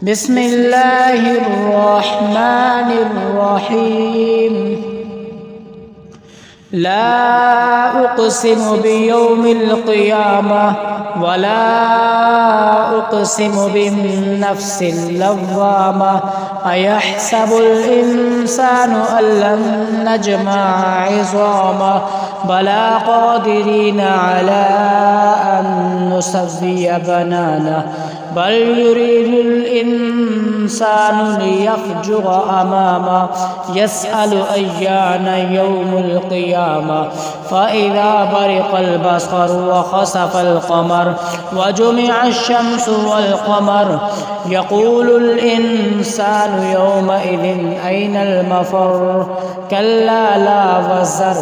بسم الله الرحمن الرحيم لا أقسم بيوم القيامة ولا أقسم بالنفس اللوامة أيحسب الإنسان أن لن نجمع عظامه بلى قادرين على أن نسوي بنانه بل يريد الإنسان ليفجر أمامه يسأل أيان يوم القيامة فإذا برق البصر وخسف القمر وجمع الشمس والقمر يقول الإنسان يومئذ أين المفر كلا لا وزر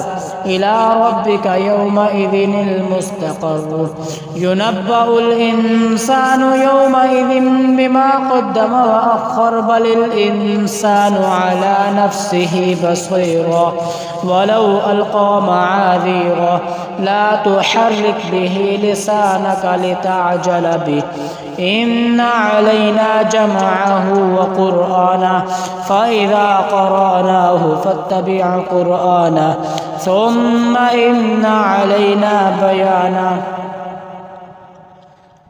إلى ربك يومئذ المستقر ينبأ الإنسان يومئذ بما قدم وأخر بل الإنسان على نفسه بصيرا ولو ألقى معاذيره لا تحرك به لسانك لتعجل به إن علينا جمعه وقرآنه فإذا قرأناه فاتبع قرآنه ثم إن علينا بيانه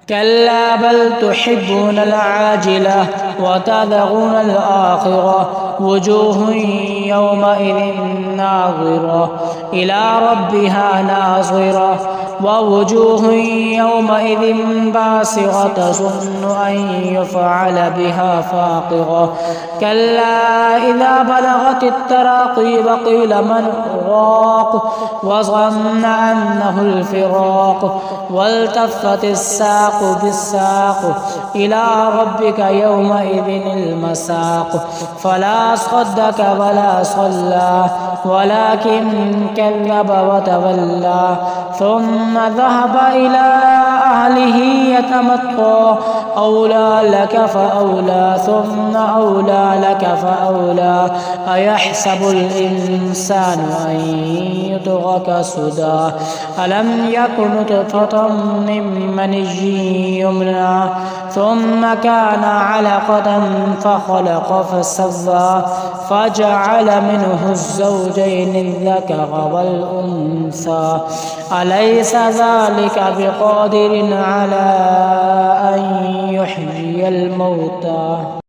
كلا بل تحبون العاجلة وتذرون الآخرة وجوه يومئذ ناظرة إلى ربها ناظرة ووجوه يومئذ باسرة تظن أن يفعل بها فاقرة كلا إذا بلغت التراقي وقيل من راق وظن أنه الفراق والتفت الساق بالساق إلى ربك يومئذ المساق فلا صدق ولا صلى ولكن كذب وتولى ثم ذهب إلى أهله يتمطى أولى لك فأولى ثم أولى لك فأولى أيحسب الإنسان أن يترك سدى ألم يكن نطفة من مني يمنى ثم كان علقة فخلق فسوى فجعل منه الزوجين الذكر والأنثى أليس ذلك بقادر على أن يحيي الموتى